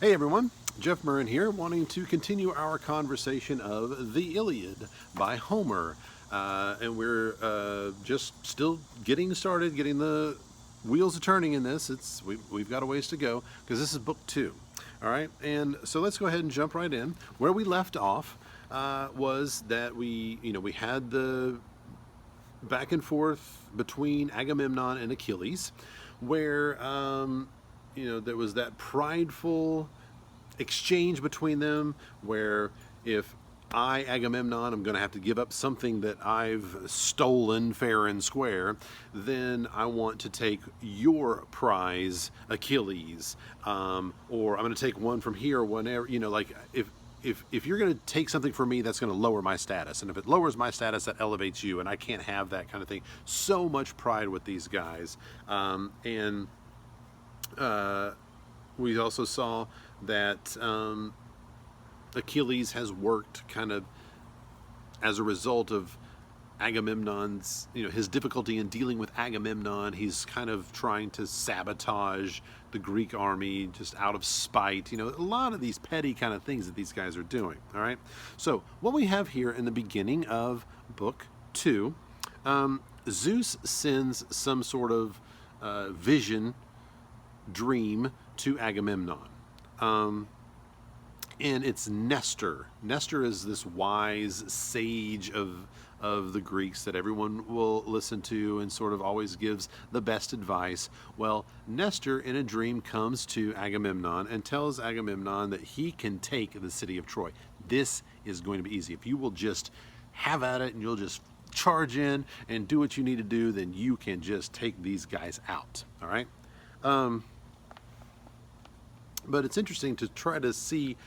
Hey everyone, Jeff Murrin here, wanting to continue our conversation of the Iliad by Homer. And we're just still getting started, getting the wheels are turning in this. We've got a ways to go because this is book 2. All right, and so let's go ahead and jump right in. Where we left off was that we had the back and forth between Agamemnon and Achilles, where there was that prideful exchange between them, where if I, Agamemnon, am going to have to give up something that I've stolen fair and square, then I want to take your prize, Achilles, or I'm going to take one from here, whenever, if you're going to take something from me, that's going to lower my status. And if it lowers my status, that elevates you. And I can't have that kind of thing. So much pride with these guys. We also saw that Achilles has worked kind of as a result of Agamemnon's, his difficulty in dealing with Agamemnon. He's kind of trying to sabotage the Greek army just out of spite. A lot of these petty kind of things that these guys are doing. All right. So what we have here in the beginning of book 2, Zeus sends some sort of dream to Agamemnon. And it's Nestor. Nestor is this wise sage of the Greeks that everyone will listen to and sort of always gives the best advice. Well, Nestor in a dream comes to Agamemnon and tells Agamemnon that he can take the city of Troy. This is going to be easy. If you will just have at it and you'll just charge in and do what you need to do, then you can just take these guys out. All right? But it's interesting to try to see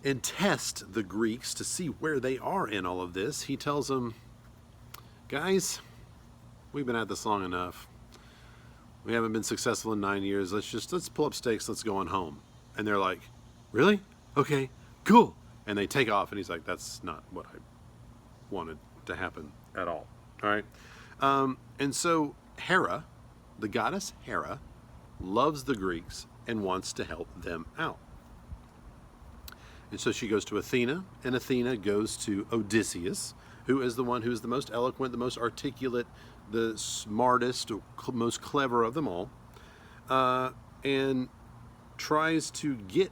and test the Greeks to see where they are in all of this. He tells them, guys, we've been at this long enough. We haven't been successful in 9 years. Let's pull up stakes. Let's go on home. And they're like, really? Okay, cool. And they take off. And he's like, that's not what I wanted to happen at all. All right. And so Hera, the goddess Hera, loves the Greeks and wants to help them out. And so she goes to Athena, and Athena goes to Odysseus, who is the one who's the most eloquent, the most articulate, the smartest, most clever of them all, and tries to get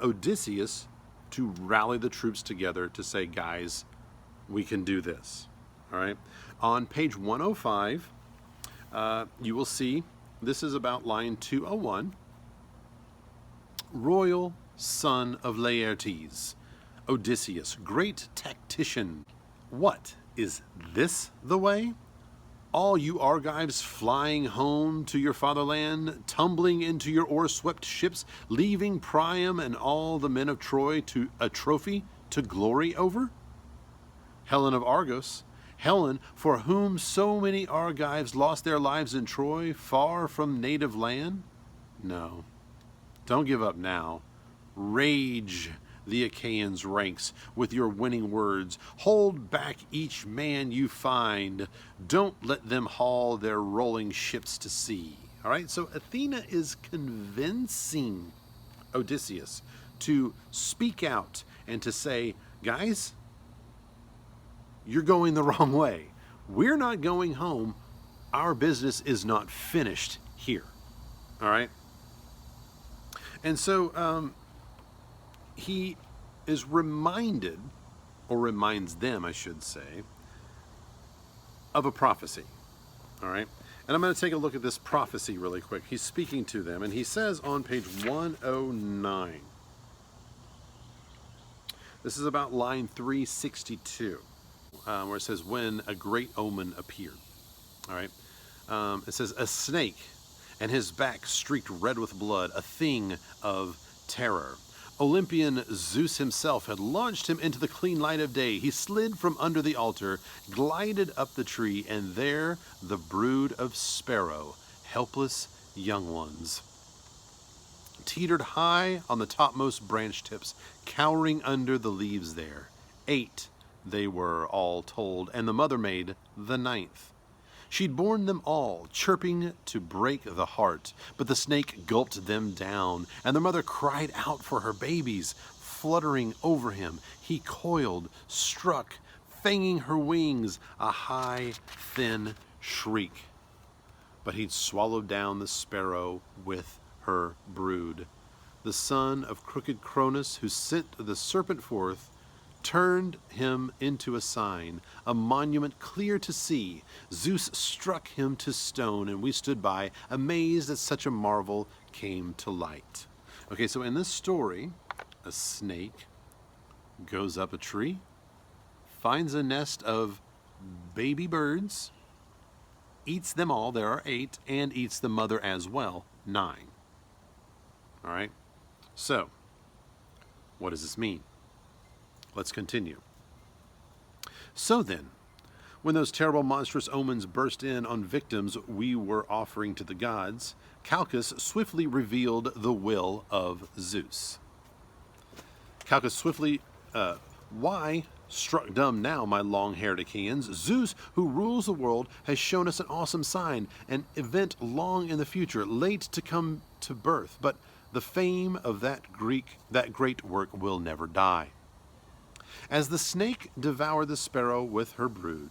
Odysseus to rally the troops together to say, guys, we can do this. All right. On page 105, you will see, this is about line 201. Royal son of Laertes, Odysseus, great tactician. What, is this the way? All you Argives flying home to your fatherland, tumbling into your oar-swept ships, leaving Priam and all the men of Troy to a trophy to glory over? Helen of Argos, Helen, for whom so many Argives lost their lives in Troy, far from native land? No, don't give up now. Rage the Achaeans' ranks with your winning words. Hold back each man you find. Don't let them haul their rolling ships to sea. All right, so Athena is convincing Odysseus to speak out and to say, guys, you're going the wrong way. We're not going home. Our business is not finished here. All right? And so he is reminded, or reminds them, I should say, of a prophecy. All right? And I'm going to take a look at this prophecy really quick. He's speaking to them, and he says on page 109, this is about line 362, where it says, when a great omen appeared. All right? It says, a snake, and his back streaked red with blood, a thing of terror. Olympian Zeus himself had launched him into the clean light of day. He slid from under the altar, glided up the tree, and there the brood of sparrow, helpless young ones, teetered high on the topmost branch tips, cowering under the leaves there. 8 they were all told, and the mother made the 9th. She'd borne them all, chirping to break the heart, but the snake gulped them down, and the mother cried out for her babies. Fluttering over him, he coiled, struck, fanging her wings, a high, thin shriek. But he'd swallowed down the sparrow with her brood. The son of crooked Cronus, who sent the serpent forth, turned him into a sign, a monument clear to see. Zeus struck him to stone, and we stood by, amazed that such a marvel came to light. Okay, so in this story, a snake goes up a tree, finds a nest of baby birds, eats them all, there are 8, and eats the mother as well, 9. All right, so what does this mean? Let's continue. So then, when those terrible monstrous omens burst in on victims we were offering to the gods, Calchas swiftly revealed the will of Zeus. Calchas swiftly, why, struck dumb now, my long-haired Achaeans, Zeus, who rules the world, has shown us an awesome sign, an event long in the future, late to come to birth, but the fame of that great work will never die. As the snake devoured the sparrow with her brood,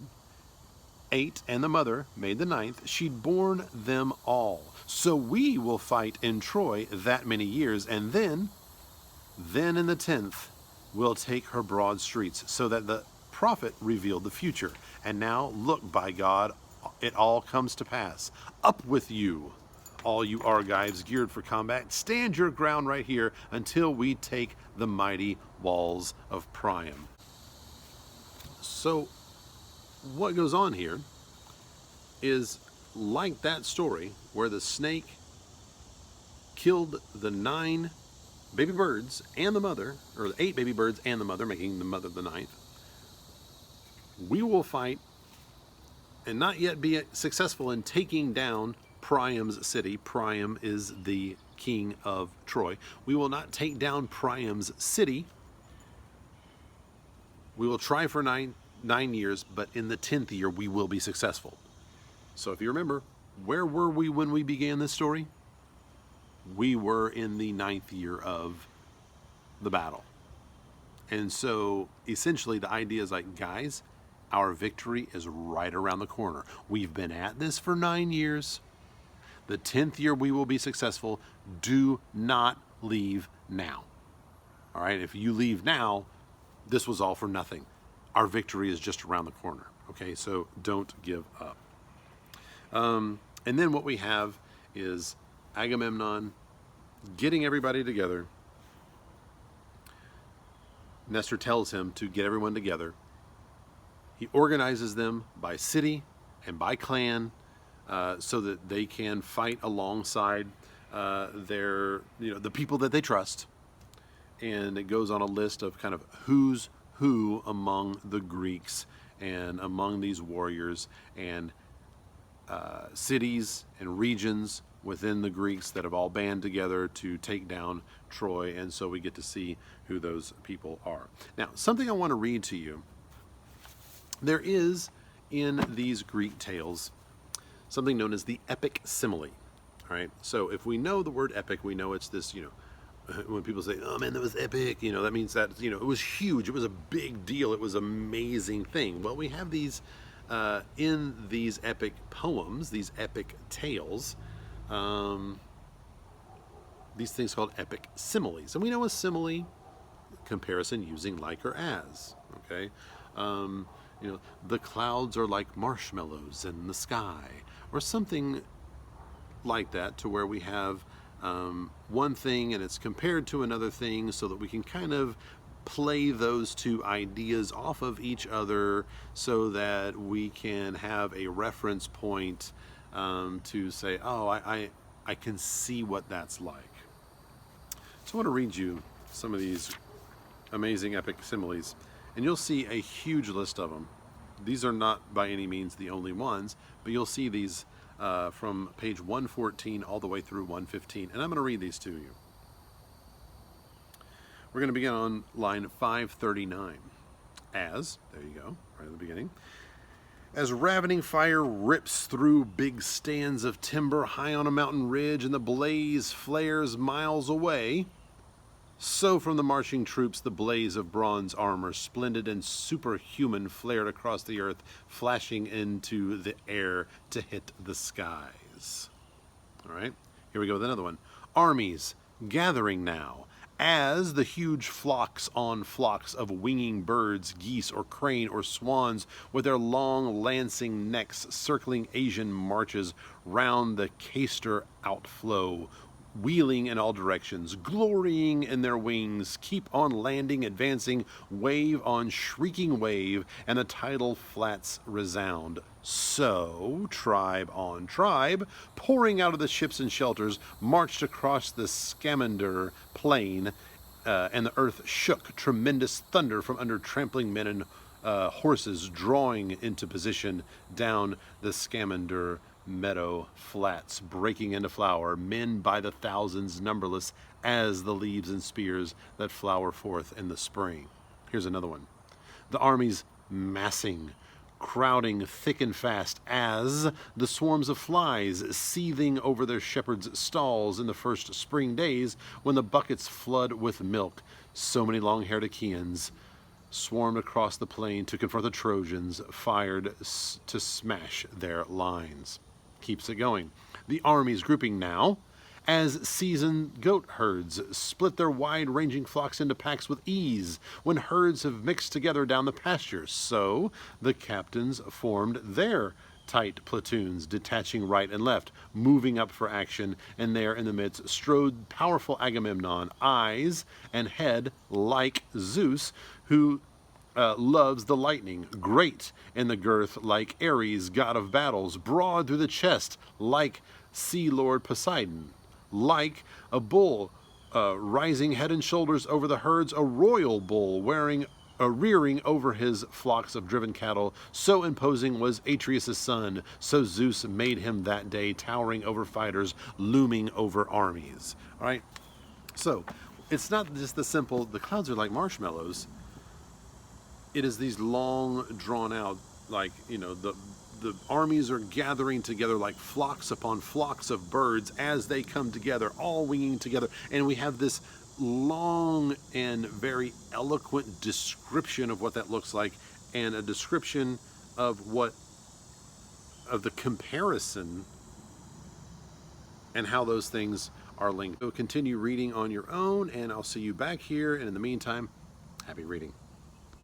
8, and the mother made the 9th, she'd borne them all. So we will fight in Troy that many years, and then in the 10th, we'll take her broad streets, so that the prophet revealed the future. And now, look, by God, it all comes to pass. Up with you, all you Argives geared for combat. Stand your ground right here until we take the mighty walls of Priam. So, what goes on here is like that story where the snake killed the 9 baby birds and the mother, or the 8 baby birds and the mother, making the mother the 9th. We will fight and not yet be successful in taking down Priam's city. Priam is the king of Troy. We will not take down Priam's city. We will try for nine years, but in the 10th year we will be successful. So if you remember, where were we when we began this story? We were in the 9th year of the battle. And so essentially the idea is like, guys, our victory is right around the corner. We've been at this for 9 years. The 10th year we will be successful. Do not leave now. All right, if you leave now, this was all for nothing. Our victory is just around the corner. Okay, so don't give up. And then what we have is Agamemnon getting everybody together. Nestor tells him to get everyone together. He organizes them by city and by clan so that they can fight alongside the people that they trust. And it goes on a list of kind of who's who among the Greeks and among these warriors and cities and regions within the Greeks that have all band together to take down Troy, and so we get to see who those people are. Now, something I want to read to you. There is, in these Greek tales, something known as the epic simile. All right, so if we know the word epic, we know it's this, when people say, oh man, that was epic, that means that, it was huge, it was a big deal, it was an amazing thing. Well, we have these, in these epic poems, these epic tales, these things called epic similes. And we know a simile, comparison using like or as, okay? The clouds are like marshmallows in the sky, or something like that, to where we have one thing and it's compared to another thing so that we can kind of play those two ideas off of each other so that we can have a reference point to say, oh, I can see what that's like. So I want to read you some of these amazing epic similes, and you'll see a huge list of them. These are not by any means the only ones, but you'll see these from page 114 all the way through 115, and I'm going to read these to you. We're going to begin on line 539. As, there you go, right at the beginning. As ravening fire rips through big stands of timber high on a mountain ridge and the blaze flares miles away, so from the marching troops the blaze of bronze armor, splendid and superhuman, flared across the earth, flashing into the air to hit the skies. All right, here we go with another one. Armies gathering now, as the huge flocks on flocks of winging birds, geese or crane or swans, with their long lancing necks circling Asian marches round the Caster outflow, wheeling in all directions, glorying in their wings, keep on landing, advancing, wave on shrieking wave, and the tidal flats resound. So, tribe on tribe, pouring out of the ships and shelters, marched across the Scamander plain, and the earth shook, tremendous thunder from under trampling men and horses drawing into position down the Scamander meadow flats, breaking into flower, men by the thousands, numberless as the leaves and spears that flower forth in the spring. Here's another one. The armies massing, crowding thick and fast as the swarms of flies seething over their shepherds' stalls in the first spring days when the buckets flood with milk. So many long-haired Achaeans swarmed across the plain to confront the Trojans, fired to smash their lines. Keeps it going. The armies grouping now, as seasoned goat herds split their wide-ranging flocks into packs with ease, when herds have mixed together down the pastures. So the captains formed their tight platoons, detaching right and left, moving up for action, and there in the midst strode powerful Agamemnon, eyes and head like Zeus, who loves the lightning, great in the girth like Ares, god of battles, broad through the chest like sea lord Poseidon, like a bull rising head and shoulders over the herds, a royal bull rearing over his flocks of driven cattle. So imposing was Atreus' son, so Zeus made him that day, towering over fighters, looming over armies. All right, so it's not just the simple, the clouds are like marshmallows. It is these long, drawn-out, like, you know, the armies are gathering together like flocks upon flocks of birds as they come together, all winging together. And we have this long and very eloquent description of what that looks like, and a description of the comparison and how those things are linked. So continue reading on your own, and I'll see you back here. And in the meantime, happy reading.